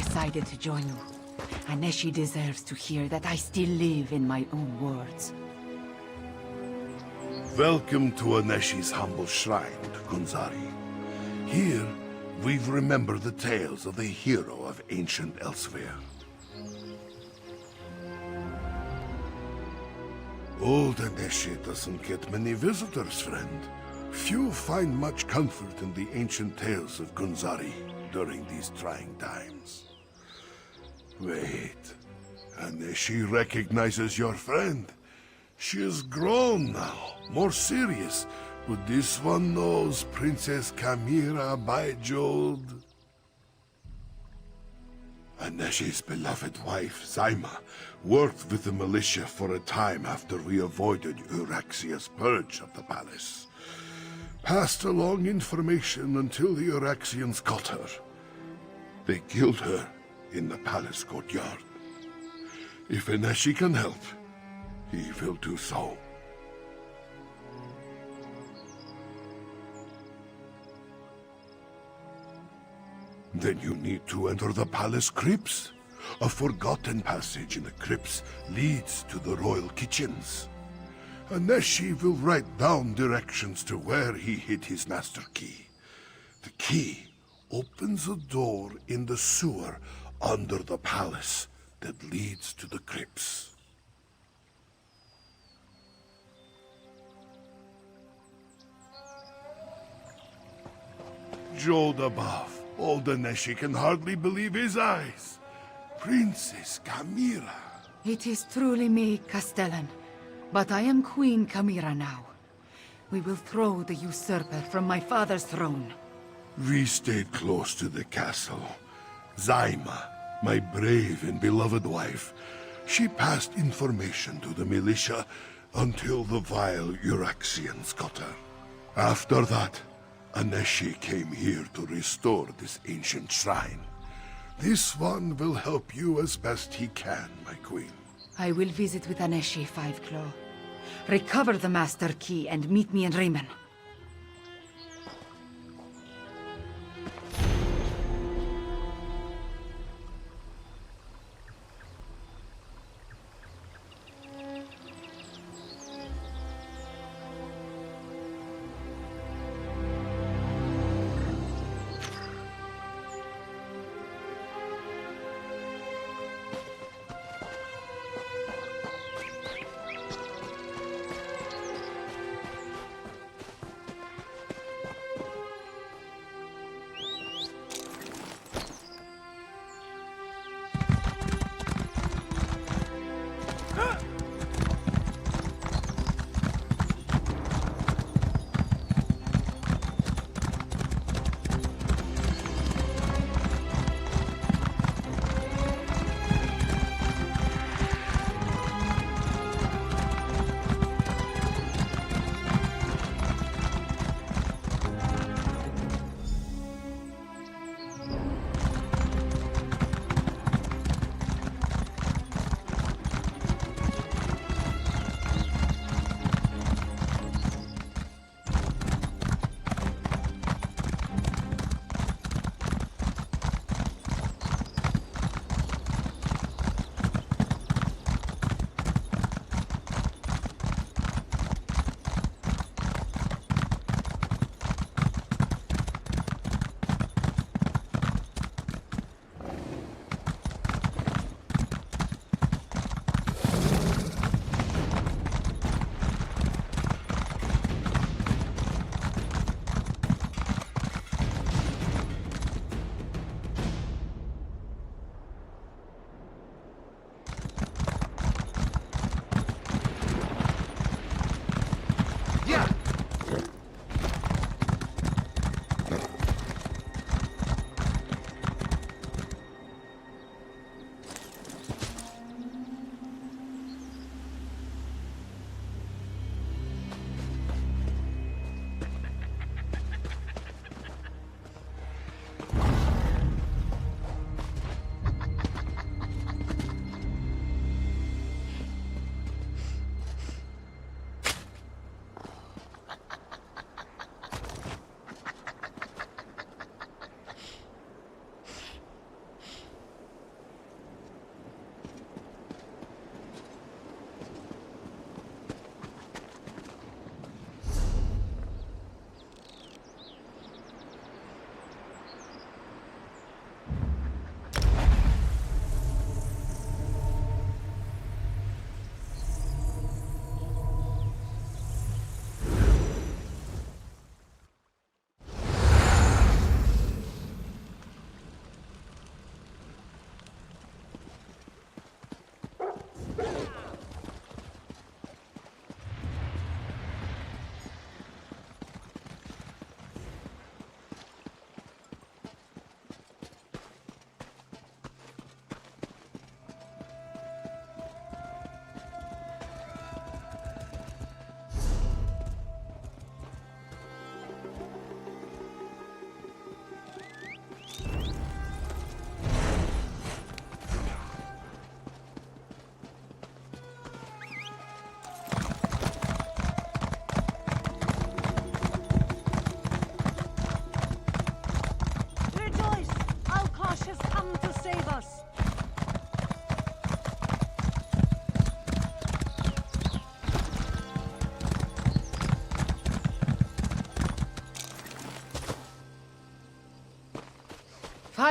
decided to join you. Aneshi deserves to hear that I still live in my own words. Welcome to Aneshi's humble shrine, Gunzari. Here, we've remembered the tales of the hero of ancient Elsweyr. Old Aneshi doesn't get many visitors, friend. Few find much comfort in the ancient tales of Gunzari during these trying times. Wait, Aneshi recognizes your friend. She is grown now, more serious, but this one knows Princess Kamira Baijod. Aneshi's beloved wife, Zaima, worked with the militia for a time after we avoided Euraxia's purge of the palace. Passed along information until the Euraxians caught her. They killed her in the palace courtyard. If Aneshi can help, he will do so. Then you need to enter the palace crypts. A forgotten passage in the crypts leads to the royal kitchens. Aneshi will write down directions to where he hid his master key. The key opens a door in the sewer under the palace that leads to the crypts. Jode above. Old Aneshi can hardly believe his eyes. Princess Kamira. It is truly me, Castellan. But I am Queen Kamira now. We will throw the usurper from my father's throne. We stayed close to the castle. Zaima, my brave and beloved wife, she passed information to the militia until the vile Euraxians got her. After that, Aneshi came here to restore this ancient shrine. This one will help you as best he can, my queen. I will visit with Aneshi, Five Claw. Recover the Master Key and meet me in Riemann.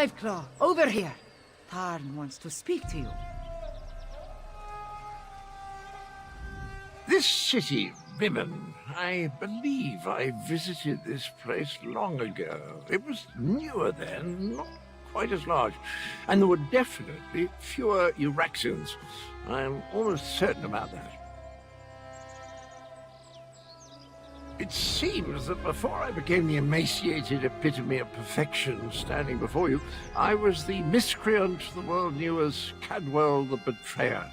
Fiveclaw, over here. Tarn wants to speak to you. This city, Rimmon, I believe I visited this place long ago. It was newer then, not quite as large, and there were definitely fewer Euraxians. I'm almost certain about that. It seems that before I became the emaciated epitome of perfection standing before you, I was the miscreant the world knew as Cadwell the Betrayer.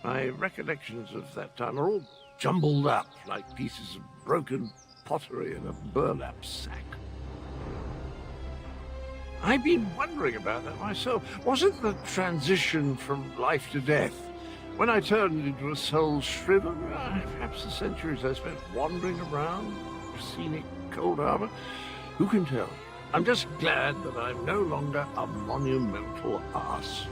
My recollections of that time are all jumbled up like pieces of broken pottery in a burlap sack. I've been wondering about that myself. Wasn't the transition from life to death, when I turned into a soul shriven, perhaps the centuries I spent wandering around scenic Cold Harbor? Who can tell? I'm just glad that I'm no longer a monumental arse.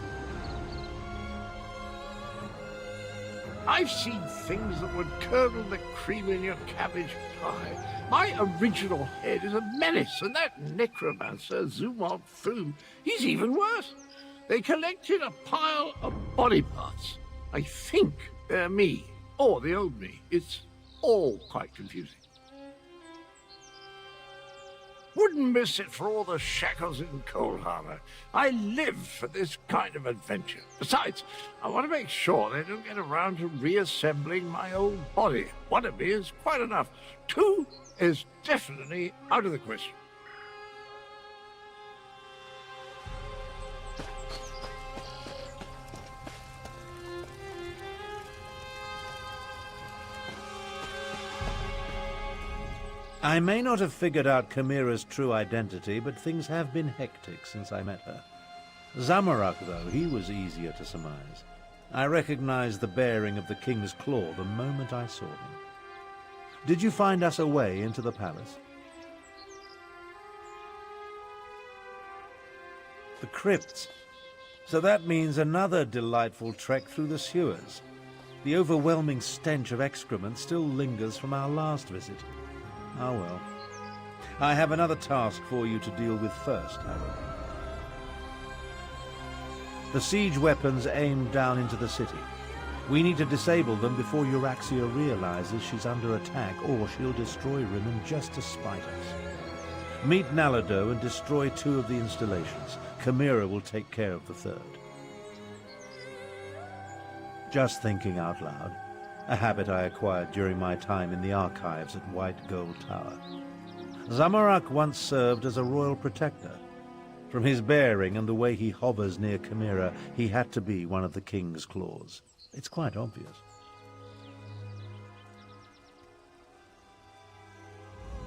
I've seen things that would curdle the cream in your cabbage pie. My original head is a menace, and that necromancer, Zumwalt Thum, he's even worse. They collected a pile of body parts. I think they're me, or the old me. It's all quite confusing. Wouldn't miss it for all the shackles in Cold Harbor. I live for this kind of adventure. Besides, I want to make sure they don't get around to reassembling my old body. One of me is quite enough. Two is definitely out of the question. I may not have figured out Chimera's true identity, but things have been hectic since I met her. Zamorak, though, he was easier to surmise. I recognized the bearing of the King's Claw the moment I saw him. Did you find us a way into the palace? The crypts. So that means another delightful trek through the sewers. The overwhelming stench of excrement still lingers from our last visit. Ah well. I have another task for you to deal with first, however. The siege weapons aim down into the city. We need to disable them before Euraxia realizes she's under attack, or she'll destroy Rimmon just to spite us. Meet Nalado and destroy 2 of the installations. Chimera will take care of the 3rd. Just thinking out loud. A habit I acquired during my time in the archives at White Gold Tower. Zamorak once served as a royal protector. From his bearing and the way he hovers near Chimera, he had to be one of the King's Claws. It's quite obvious.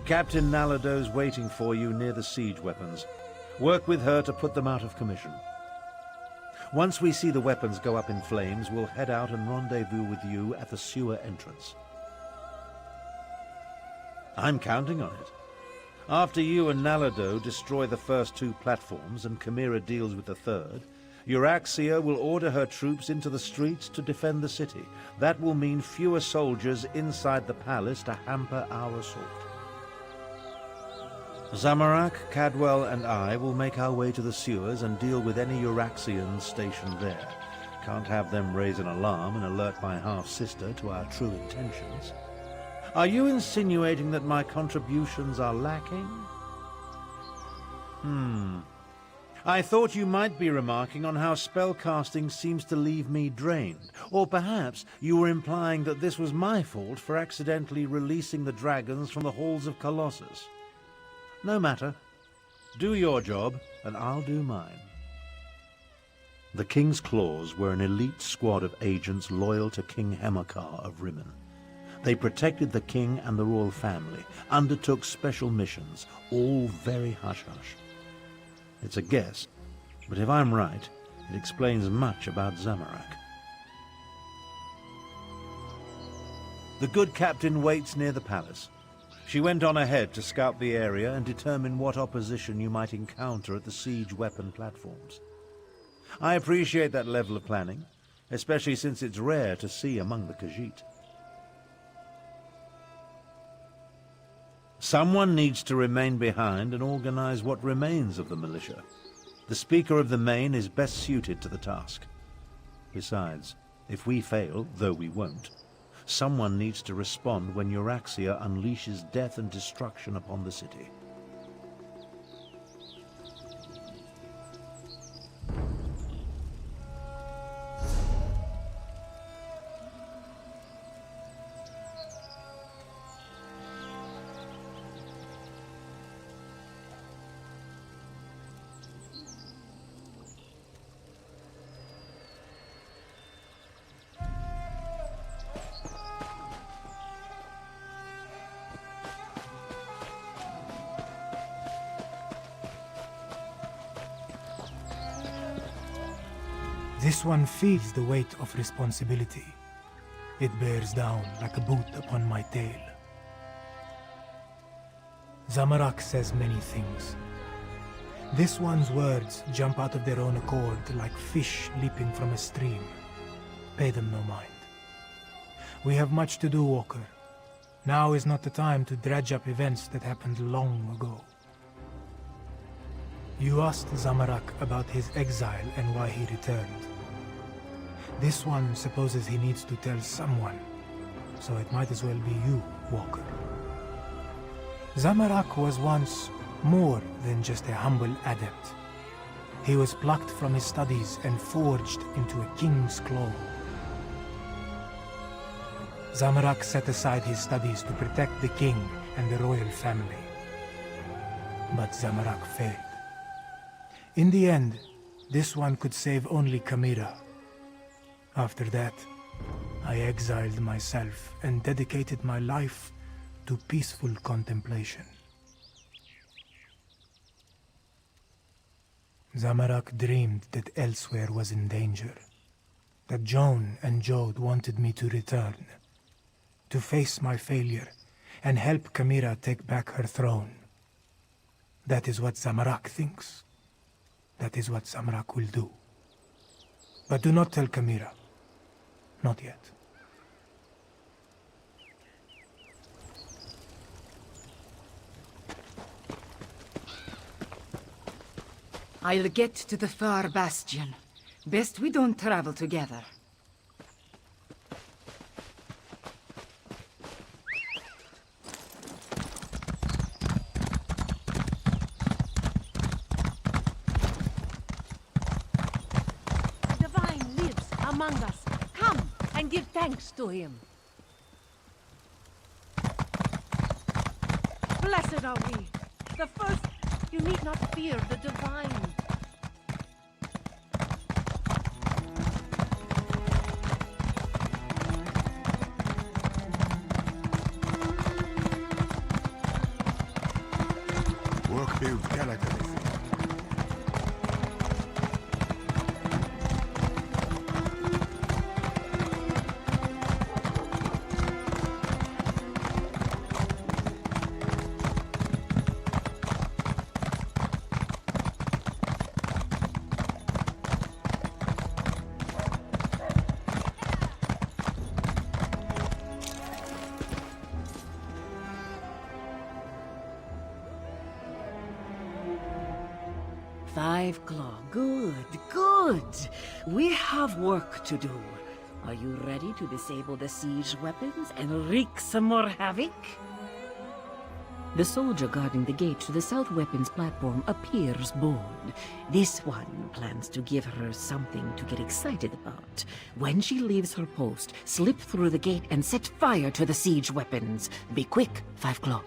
Captain Nalado's waiting for you near the siege weapons. Work with her to put them out of commission. Once we see the weapons go up in flames, we'll head out and rendezvous with you at the sewer entrance. I'm counting on it. After you and Nalado destroy the first 2 platforms and Chimera deals with the 3rd, Euraxia will order her troops into the streets to defend the city. That will mean fewer soldiers inside the palace to hamper our assault. Zamorak, Cadwell, and I will make our way to the sewers and deal with any Euraxians stationed there. Can't have them raise an alarm and alert my half-sister to our true intentions. Are you insinuating that my contributions are lacking? I thought you might be remarking on how spellcasting seems to leave me drained. Or perhaps you were implying that this was my fault for accidentally releasing the dragons from the halls of Colossus. No matter. Do your job, and I'll do mine. The King's Claws were an elite squad of agents loyal to King Hemakar of Rimmon. They protected the king and the royal family, undertook special missions, all very hush-hush. It's a guess, but if I'm right, it explains much about Zamorak. The good captain waits near the palace. She went on ahead to scout the area and determine what opposition you might encounter at the siege weapon platforms. I appreciate that level of planning, especially since it's rare to see among the Khajiit. Someone needs to remain behind and organize what remains of the militia. The Speaker of the Main is best suited to the task. Besides, if we fail, though we won't, someone needs to respond when Euraxia unleashes death and destruction upon the city. This one feels the weight of responsibility. It bears down like a boot upon my tail. Zamorak says many things. This one's words jump out of their own accord like fish leaping from a stream. Pay them no mind. We have much to do, Walker. Now is not the time to dredge up events that happened long ago. You asked Zamorak about his exile and why he returned. This one supposes he needs to tell someone, so it might as well be you, Walker. Zamorak was once more than just a humble adept. He was plucked from his studies and forged into a king's claw. Zamorak set aside his studies to protect the king and the royal family. But Zamorak failed. In the end, this one could save only Kamira. After that, I exiled myself and dedicated my life to peaceful contemplation. Zamorak dreamed that Elsweyr was in danger, that Joan and Jode wanted me to return, to face my failure and help Kamira take back her throne. That is what Zamorak thinks. That is what Zamorak will do. But do not tell Kamira. Not yet. I'll get to the far bastion. Best we don't travel together. The divine lives among us. Come and give thanks to him. Blessed are we. The first, you need not fear the divine. Work build skeleton. Five claw. Good, good. We have work to do. Are you ready to disable the siege weapons and wreak some more havoc? The soldier guarding the gate to the south weapons platform appears bored. This one plans to give her something to get excited about. When she leaves her post, slip through the gate and set fire to the siege weapons. Be quick, Five Claw.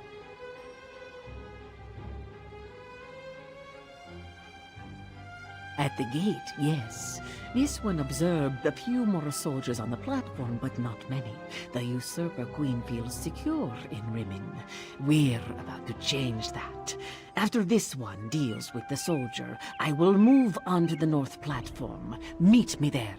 At the gate, yes. This one observed a few more soldiers on the platform, but not many. The usurper queen feels secure in Rimmon. We're about to change that. After this one deals with the soldier, I will move on to the north platform. Meet me there.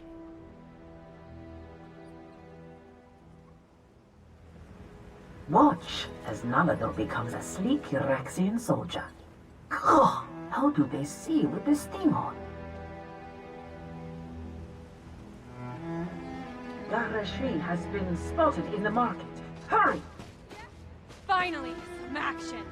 Watch as Namador becomes a sleek Euraxian soldier. Oh, how do they see with this thing on? Garashri has been spotted in the market. Hurry! Finally, some action.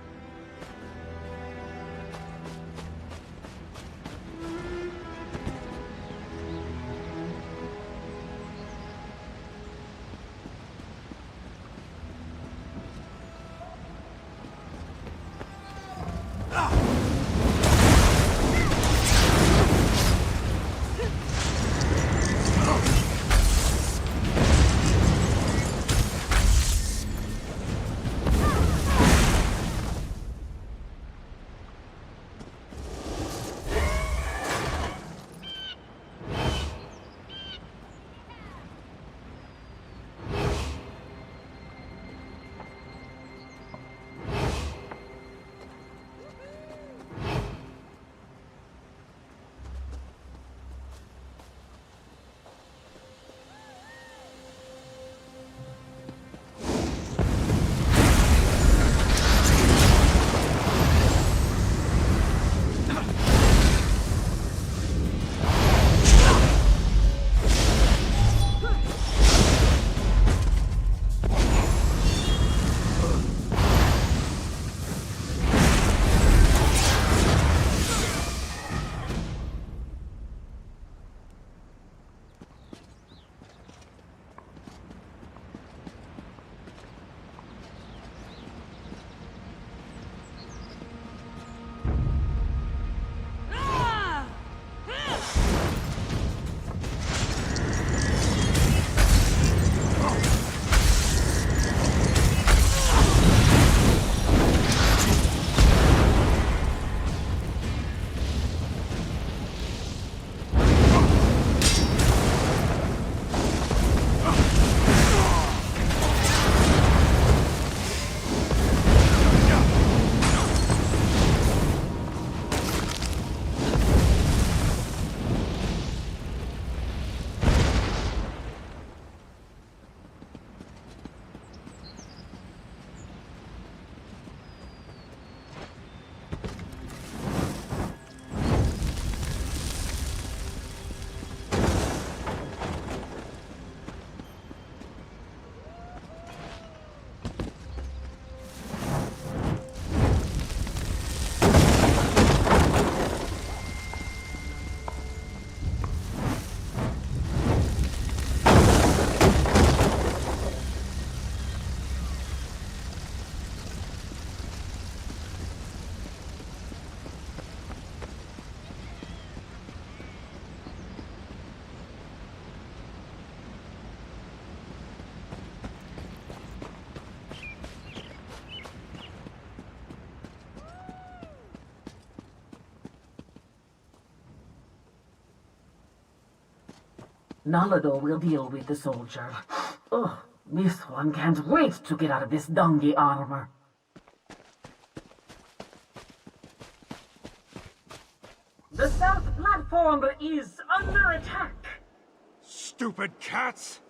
Nalado will deal with the soldier. Oh, this one can't wait to get out of this dungy armor. The south platform is under attack. Stupid cats!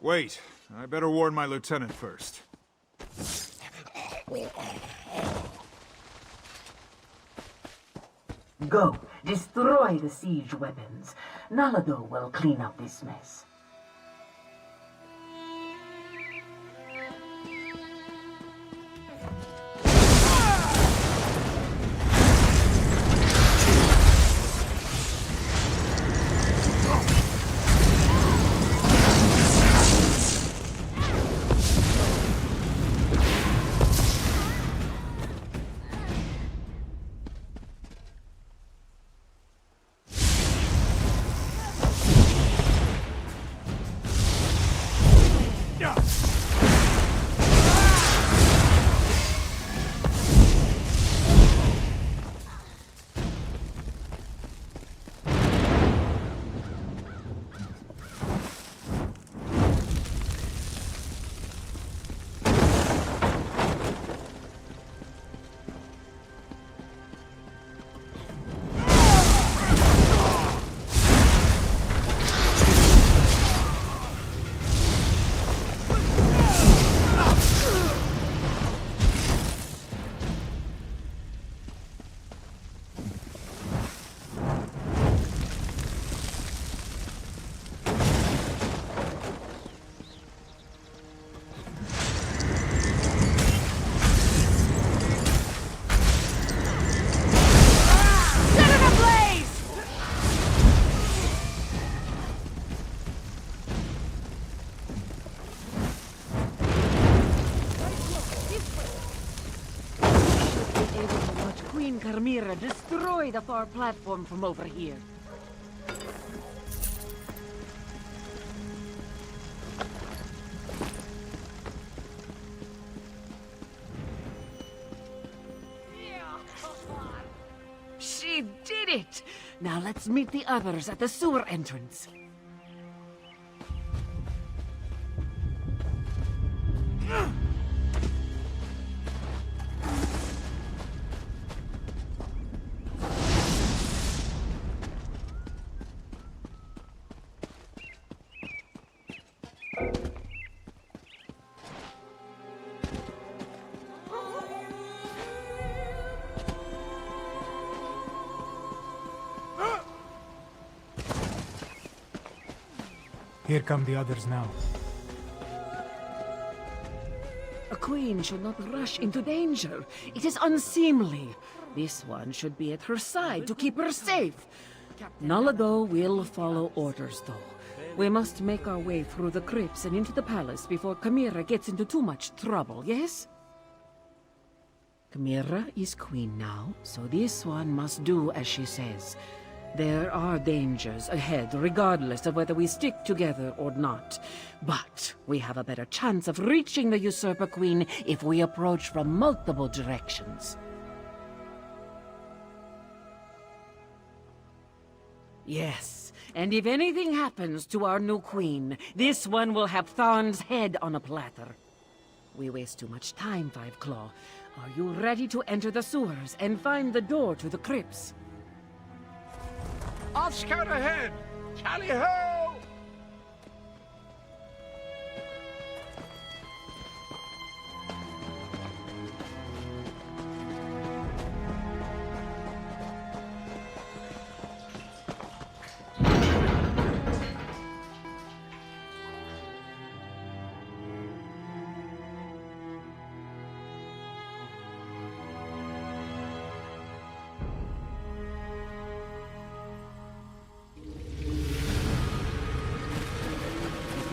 Wait, I better warn my lieutenant first. Go, destroy the siege weapons. Nalado will clean up this mess. Chimera, destroy the far platform from over here. She did it! Now let's meet the others at the sewer entrance. Here come the others now. A queen should not rush into danger. It is unseemly. This one should be at her side to keep her safe. Nalado will follow orders, though. We must make our way through the crypts and into the palace before Chimera gets into too much trouble, yes? Chimera is queen now, so this one must do as she says. There are dangers ahead, regardless of whether we stick together or not. But we have a better chance of reaching the Usurper Queen if we approach from multiple directions. Yes, and if anything happens to our new queen, this one will have Thorn's head on a platter. We waste too much time, Five Claw. Are you ready to enter the sewers and find the door to the crypts? I'll scout ahead! Tally-ho!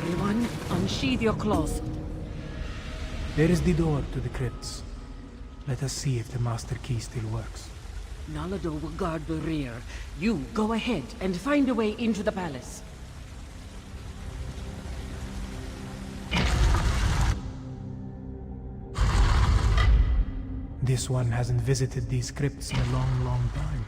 Everyone, unsheathe your claws. There is the door to the crypts. Let us see if the master key still works. Nalado will guard the rear. You go ahead and find a way into the palace. This one hasn't visited these crypts in a long, long time.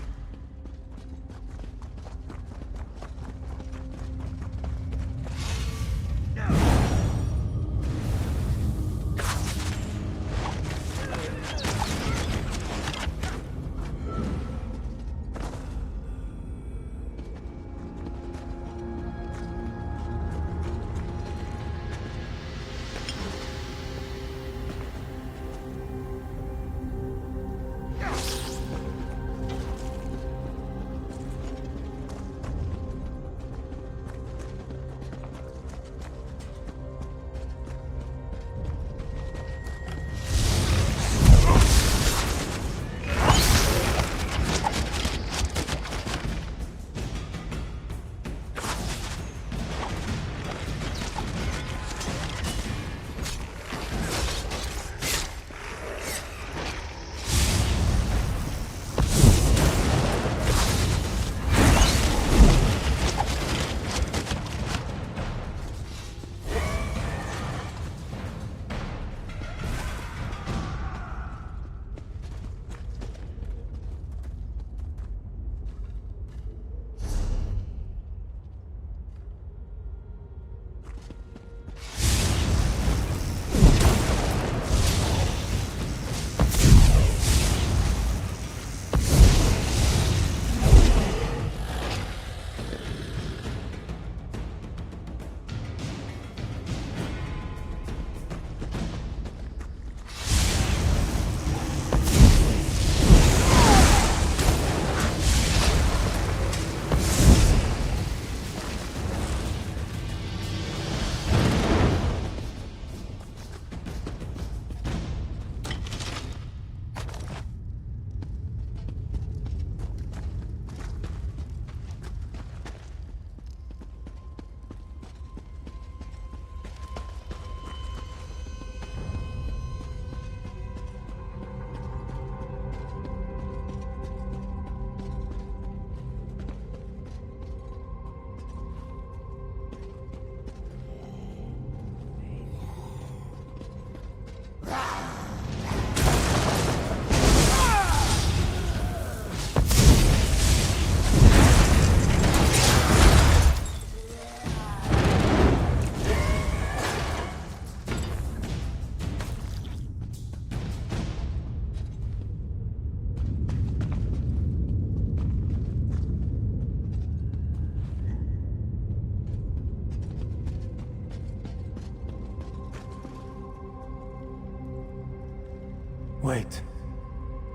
Wait.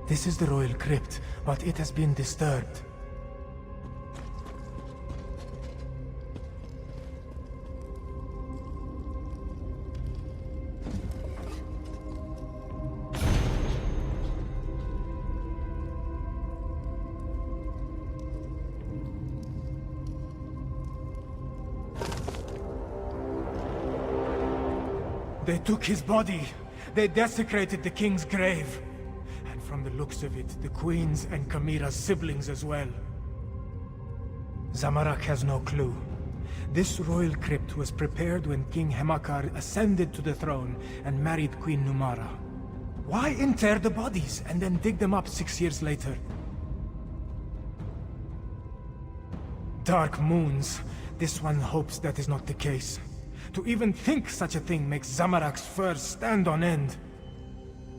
This is the royal crypt, but it has been disturbed. They took his body. They desecrated the king's grave. And from the looks of it, the queen's and Kamira's siblings as well. Zamorak has no clue. This royal crypt was prepared when King Hemakar ascended to the throne and married Queen Numara. Why inter the bodies and then dig them up 6 years later? Dark moons. This one hopes that is not the case. To even think such a thing makes Zamorak's fur stand on end.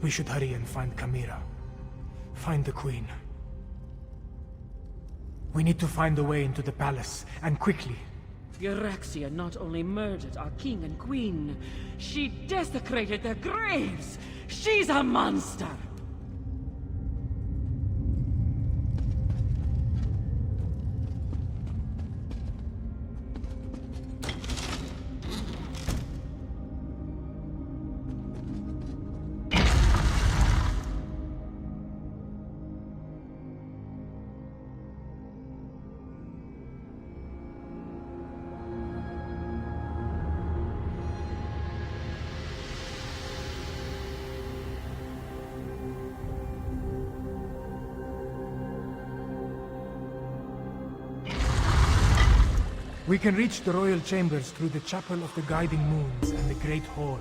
We should hurry and find Kamira. Find the queen. We need to find a way into the palace, and quickly. Euraxia not only murdered our king and queen, she desecrated their graves! She's a monster! We can reach the royal chambers through the Chapel of the Guiding Moons and the Great Hall.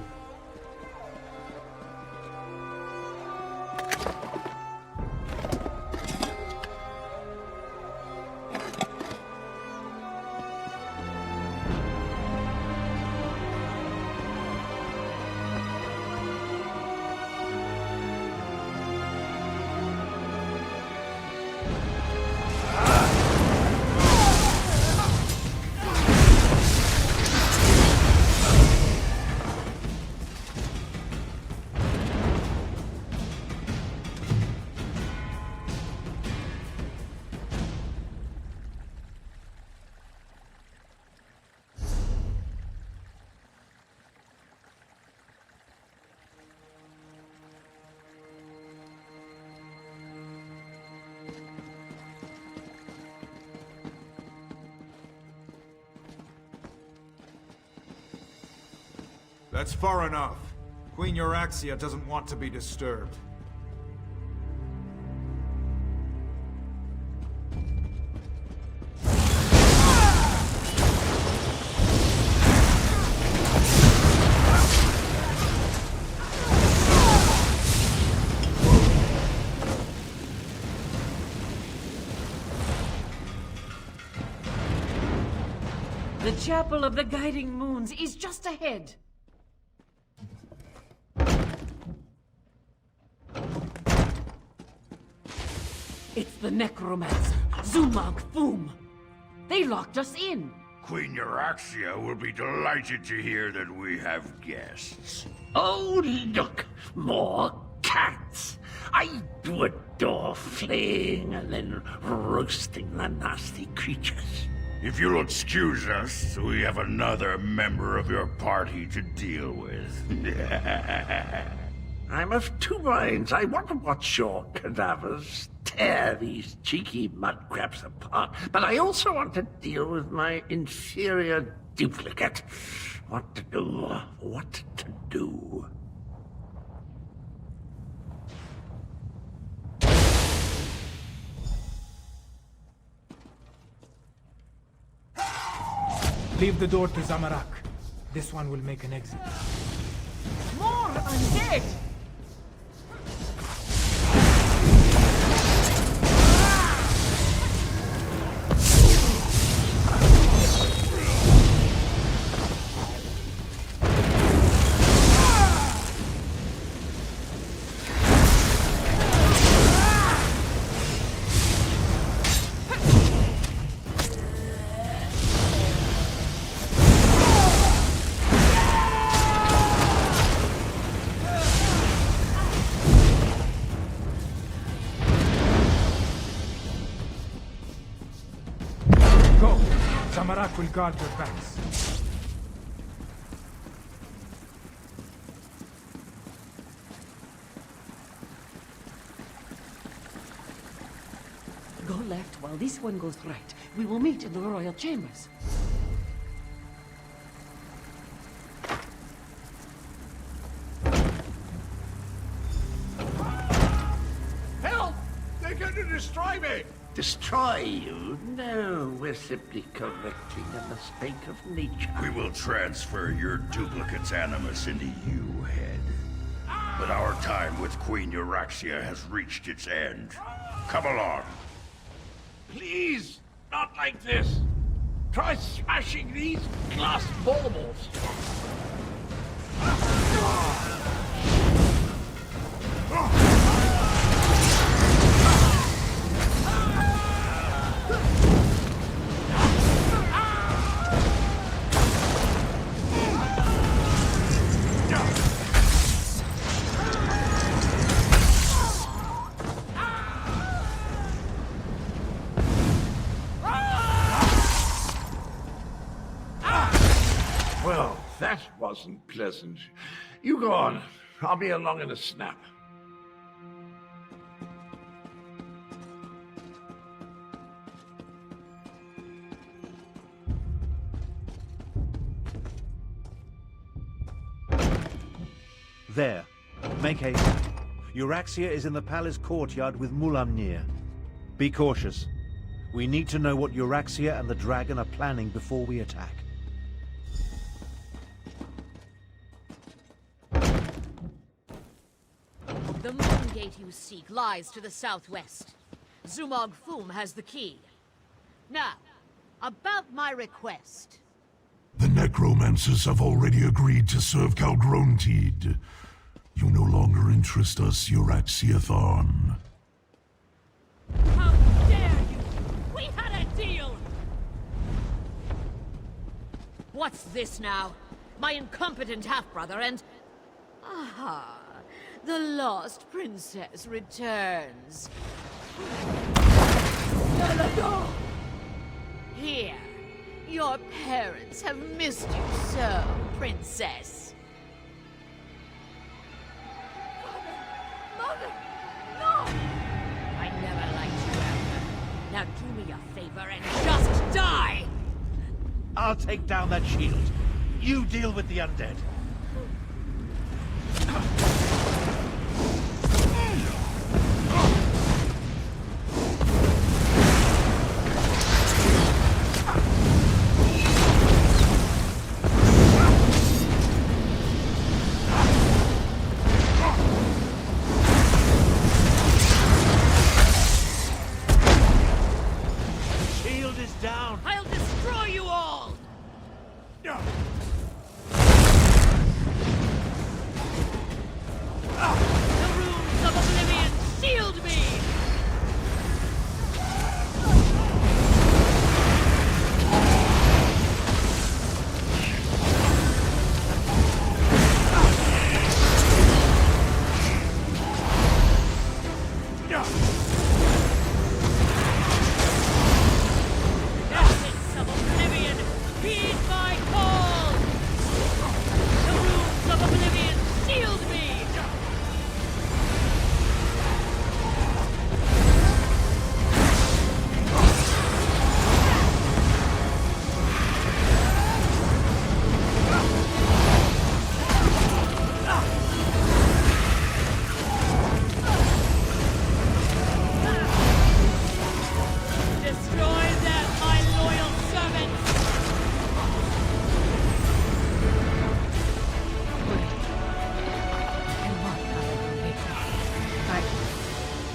That's far enough. Queen Euraxia doesn't want to be disturbed. The Chapel of the Guiding Moons is just ahead. It's the necromancer, Zumag Foom. They locked us in. Queen Euraxia will be delighted to hear that we have guests. Oh, look, more cats. I do adore flaying and then roasting the nasty creatures. If you'll excuse us, we have another member of your party to deal with. I'm of two minds. I want to watch your cadavers tear these cheeky mudcrabs apart, but I also want to deal with my inferior duplicate. What to do? What to do? Leave the door to Zamorak. This one will make an exit. More undead! Go! Samarak will guard your backs. Go left while this one goes right. We will meet in the royal chambers. Help! They're going to destroy me! Destroy you? No, we're simply correcting a mistake of nature. We will transfer your duplicate's animus into you, head. But our time with Queen Euraxia has reached its end. Come along. Please, not like this. Try smashing these glass baubles. Well, that wasn't pleasant. You go on. I'll be along in a snap. There. Make haste. Euraxia is in the palace courtyard with Mulamnir. Be cautious. We need to know what Euraxia and the dragon are planning before we attack. The moon gate you seek lies to the southwest. Zumog Fum has the key. Now, about my request. The necromancers have already agreed to serve Calgrontid. You no longer interest us, Euraxia Thorn. How dare you! We had a deal! What's this now? My incompetent half-brother and... Aha! The lost princess returns. No! Here. Your parents have missed you so, princess. Mother! No! I never liked you, Elder. Now do me a favor and just die! I'll take down that shield. You deal with the undead. I'll destroy you all! The runes of oblivion shield me! Essence of oblivion, heed my call! The runes of oblivion shield me! Destroy them, my loyal servants!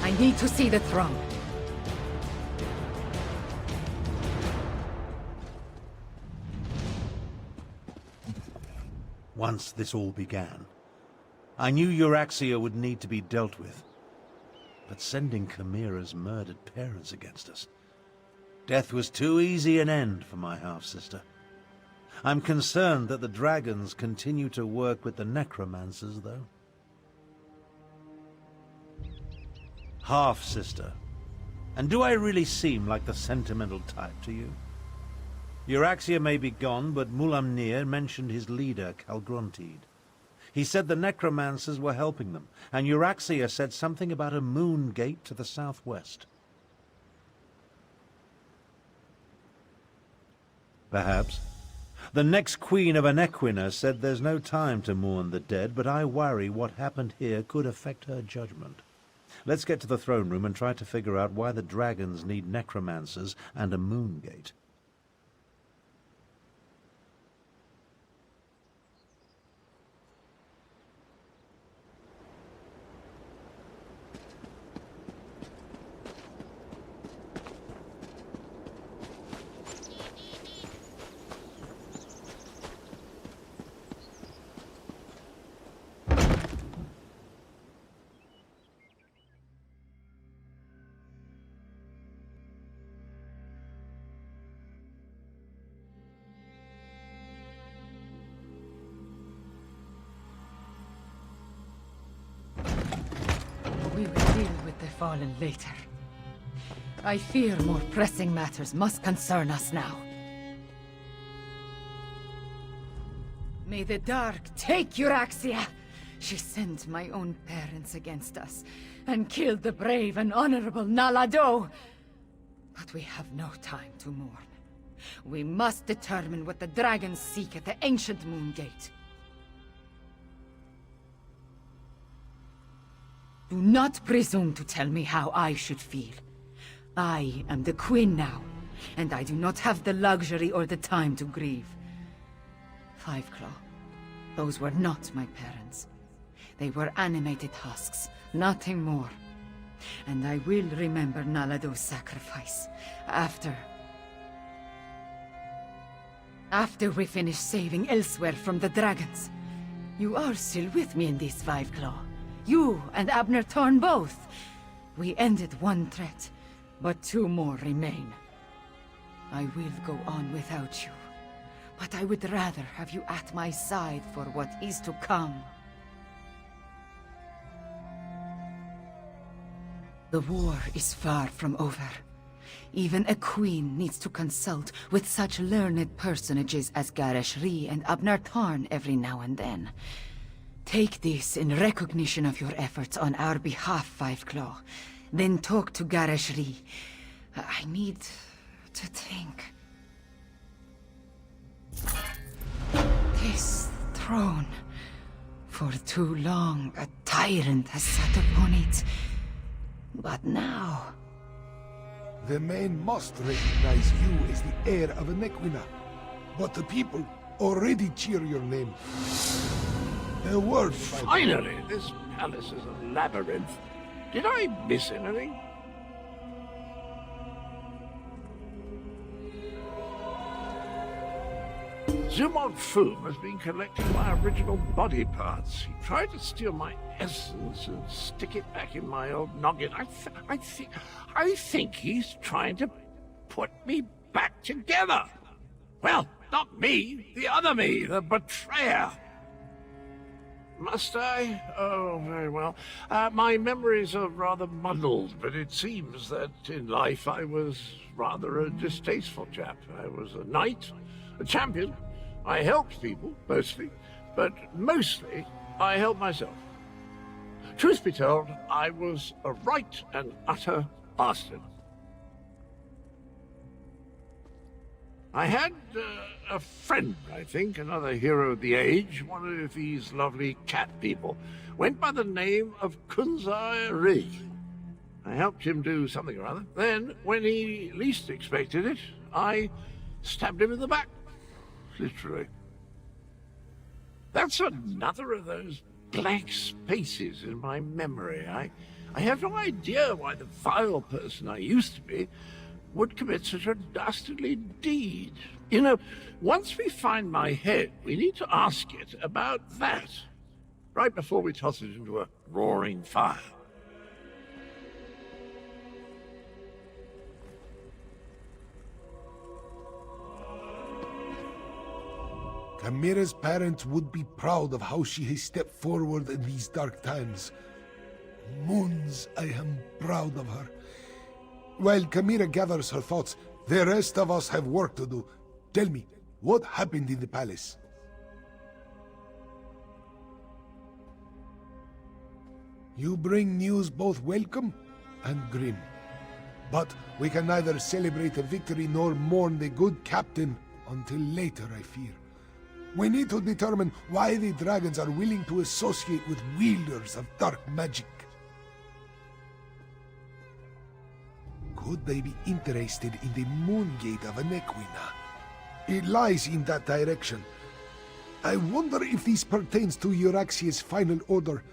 I need to see the throne. Once this all began, I knew Euraxia would need to be dealt with. But sending Chimera's murdered parents against us, death was too easy an end for my half-sister. I'm concerned that the dragons continue to work with the necromancers, though. Half-sister. And do I really seem like the sentimental type to you? Euraxia may be gone, but Mulamnir mentioned his leader, Calgrontid. He said the necromancers were helping them, and Euraxia said something about a moon gate to the southwest. Perhaps. The next queen of Anequina said there's no time to mourn the dead, but I worry what happened here could affect her judgment. Let's get to the throne room and try to figure out why the dragons need necromancers and a moon gate. We will deal with the fallen later. I fear more pressing matters must concern us now. May the dark take Euraxia! She sent my own parents against us, and killed the brave and honorable Nalado! But we have no time to mourn. We must determine what the dragons seek at the ancient moon gate. Do not presume to tell me how I should feel. I am the queen now, and I do not have the luxury or the time to grieve. Fiveclaw, those were not my parents. They were animated husks, nothing more. And I will remember Nalado's sacrifice, after we finish saving Elsweyr from the dragons. You are still with me in this, Fiveclaw. You and Abner Thorn both. We ended one threat, but two more remain. I will go on without you, but I would rather have you at my side for what is to come. The war is far from over. Even a queen needs to consult with such learned personages as Garresh Rhi and Abner Thorn every now and then. Take this in recognition of your efforts on our behalf, Fiveclaw. Then talk to Garresh Rhi. I need to think. This throne. For too long, a tyrant has sat upon it. But now... The men must recognize you as the heir of Anequina. But the people already cheer your name. A word, Finally, this palace is a labyrinth. Did I miss anything? Zumog Foom has been collecting my original body parts. He tried to steal my essence and stick it back in my old noggin. I think he's trying to put me back together. Well, not me, the other me, the betrayer. Must I? Oh, very well. My memories are rather muddled, but it seems that in life I was rather a distasteful chap. I was a knight, a champion. I helped people, mostly, but mostly I helped myself. Truth be told, I was a right and utter bastard. I had a friend, I think, another hero of the age, one of these lovely cat people, went by the name of Sorcerer. I helped him do something or other. Then, when he least expected it, I stabbed him in the back. Literally. That's another of those blank spaces in my memory. I have no idea why the vile person I used to be would commit such a dastardly deed. You know, once we find my head, we need to ask it about that, right before we toss it into a roaring fire. Chimera's parents would be proud of how she has stepped forward in these dark times. Moons, I am proud of her. While Chimera gathers her thoughts, the rest of us have work to do. Tell me, what happened in the palace? You bring news both welcome and grim. But we can neither celebrate a victory nor mourn the good captain until later, I fear. We need to determine why the dragons are willing to associate with wielders of dark magic. Could they be interested in the Moongate of Anequina? It lies in that direction. I wonder if this pertains to Euraxia's final order.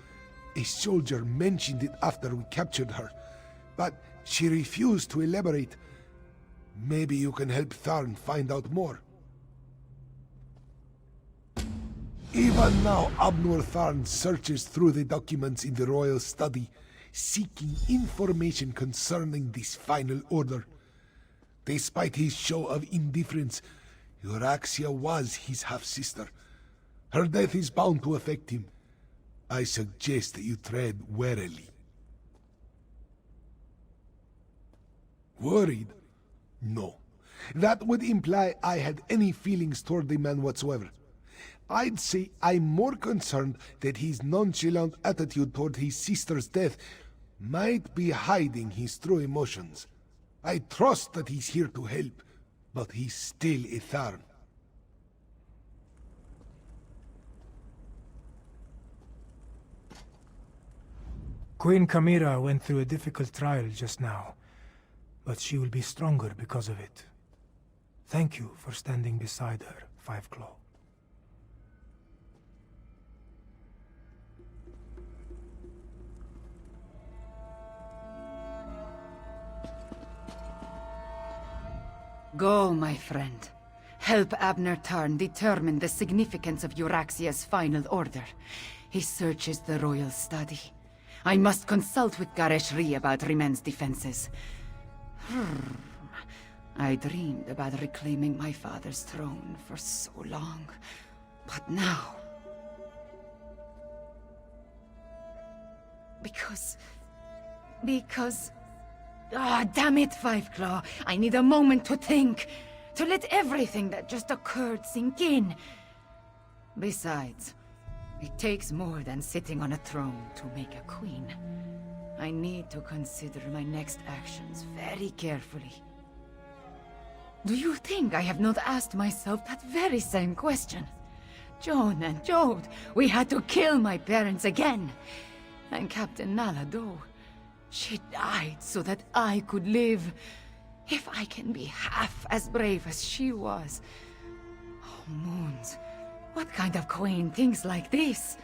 A soldier mentioned it after we captured her, but she refused to elaborate. Maybe you can help Tharn find out more. Even now, Abnor Tharn searches through the documents in the royal study, seeking information concerning this final order. Despite his show of indifference, Euraxia was his half-sister. Her death is bound to affect him. I suggest that you tread warily. Worried? No. That would imply I had any feelings toward the man whatsoever. I'd say I'm more concerned that his nonchalant attitude toward his sister's death might be hiding his true emotions. I trust that he's here to help, but he's still a Tharn. Queen Chimera went through a difficult trial just now, but she will be stronger because of it. Thank you for standing beside her, Five Claw. Go, my friend. Help Abner Tarn determine the significance of Euraxia's final order. He searches the royal study. I must consult with Gareshri about Rimen's defenses. I dreamed about reclaiming my father's throne for so long, but now... Because... Ah, damn it, Five Claw. I need a moment to think. To let everything that just occurred sink in. Besides, it takes more than sitting on a throne to make a queen. I need to consider my next actions very carefully. Do you think I have not asked myself that very same question? Joan and Jode, we had to kill my parents again. And Captain Nalado, she died so that I could live. If I can be half as brave as she was. Oh, Moons, what kind of queen thinks like this?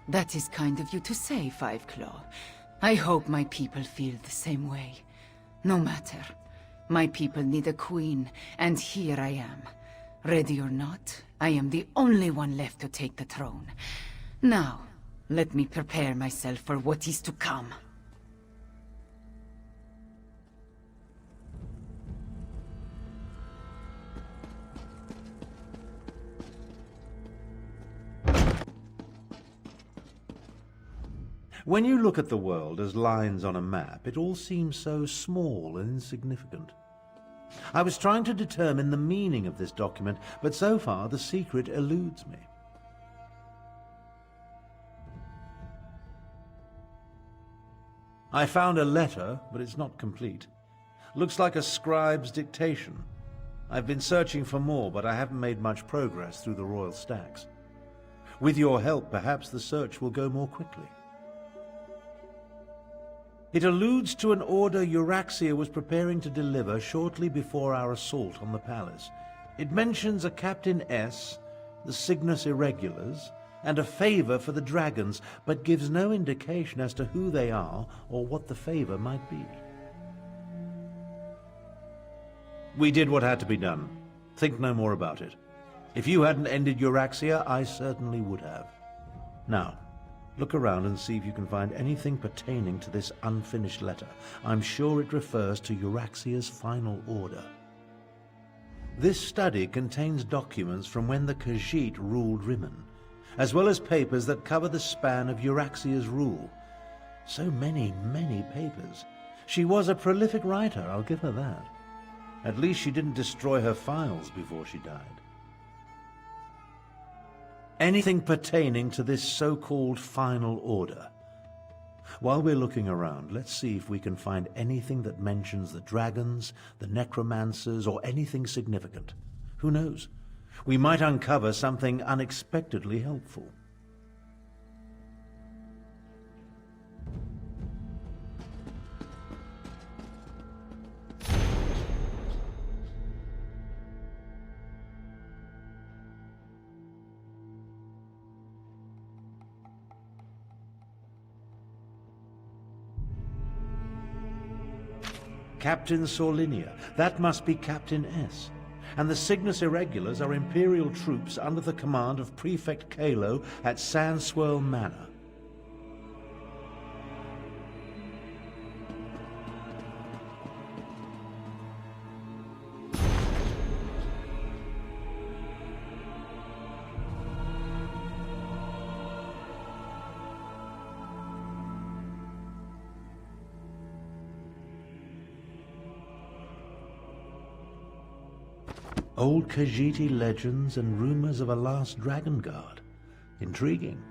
That is kind of you to say, Five Claw. I hope my people feel the same way. No matter. My people need a queen, and here I am. Ready or not, I am the only one left to take the throne. Now, let me prepare myself for what is to come. When you look at the world as lines on a map, it all seems so small and insignificant. I was trying to determine the meaning of this document, but so far the secret eludes me. I found a letter, but it's not complete. Looks like a scribe's dictation. I've been searching for more, but I haven't made much progress through the royal stacks. With your help, perhaps the search will go more quickly. It alludes to an order Euraxia was preparing to deliver shortly before our assault on the palace. It mentions a Captain S, the Cygnus Irregulars, and a favor for the dragons, but gives no indication as to who they are or what the favor might be. We did what had to be done. Think no more about it. If you hadn't ended Euraxia, I certainly would have. Now, look around and see if you can find anything pertaining to this unfinished letter. I'm sure it refers to Euraxia's final order. This study contains documents from when the Khajiit ruled Rimen, as well as papers that cover the span of Euraxia's rule. So many papers. She was a prolific writer, I'll give her that. At least she didn't destroy her files before she died. Anything pertaining to this so-called final order. While we're looking around, let's see if we can find anything that mentions the dragons, the necromancers, or anything significant. Who knows? We might uncover something unexpectedly helpful. Captain Sorlinia. That must be Captain S. And the Cygnus Irregulars are Imperial troops under the command of Prefect Kalo at Sandswirl Manor. Old Khajiit legends and rumors of a last dragon guard. Intriguing.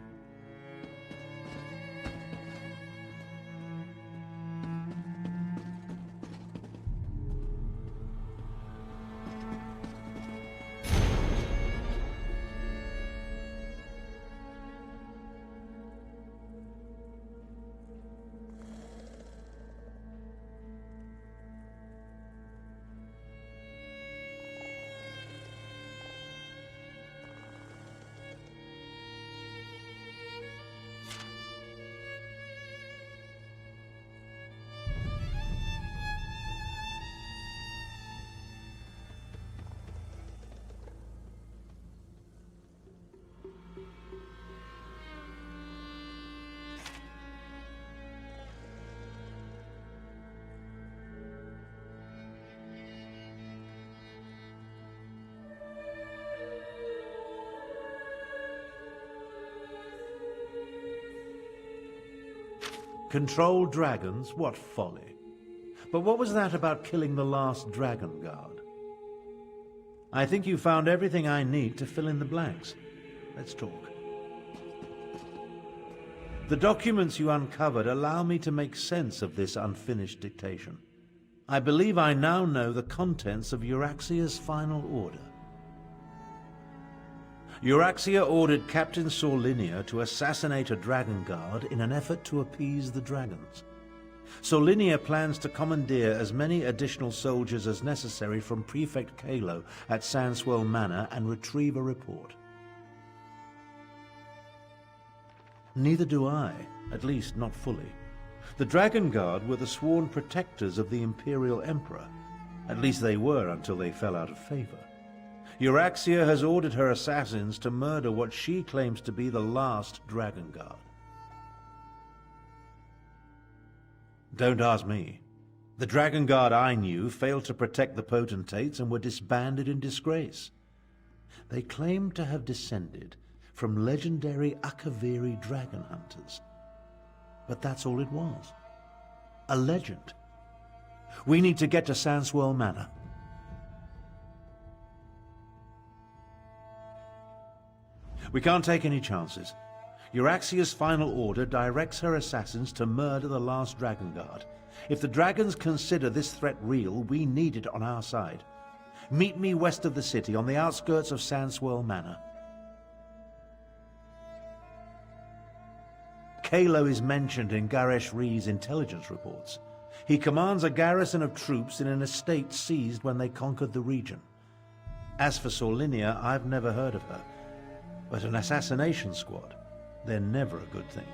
Control dragons? What folly. But what was that about killing the last dragon guard? I think you found everything I need to fill in the blanks. Let's talk. The documents you uncovered allow me to make sense of this unfinished dictation. I believe I now know the contents of Euraxia's final order. Euraxia ordered Captain Sorlinia to assassinate a dragon guard in an effort to appease the dragons. Sorlinia plans to commandeer as many additional soldiers as necessary from Prefect Kalo at Sandswirl Manor and retrieve a report. Neither do I, at least not fully. The Dragon Guard were the sworn protectors of the Imperial Emperor. At least they were until they fell out of favor. Euraxia has ordered her assassins to murder what she claims to be the last Dragon Guard. Don't ask me. The Dragon Guard I knew failed to protect the potentates and were disbanded in disgrace. They claimed to have descended from legendary Akaviri dragon hunters. But that's all it was. A legend. We need to get to Sandswirl Manor. We can't take any chances. Euraxia's final order directs her assassins to murder the last Dragon Guard. If the dragons consider this threat real, we need it on our side. Meet me west of the city, on the outskirts of Sandswirl Manor. Kalo is mentioned in Garesh Rhee's intelligence reports. He commands a garrison of troops in an estate seized when they conquered the region. As for Sorlinia, I've never heard of her. But an assassination squad, they're never a good thing.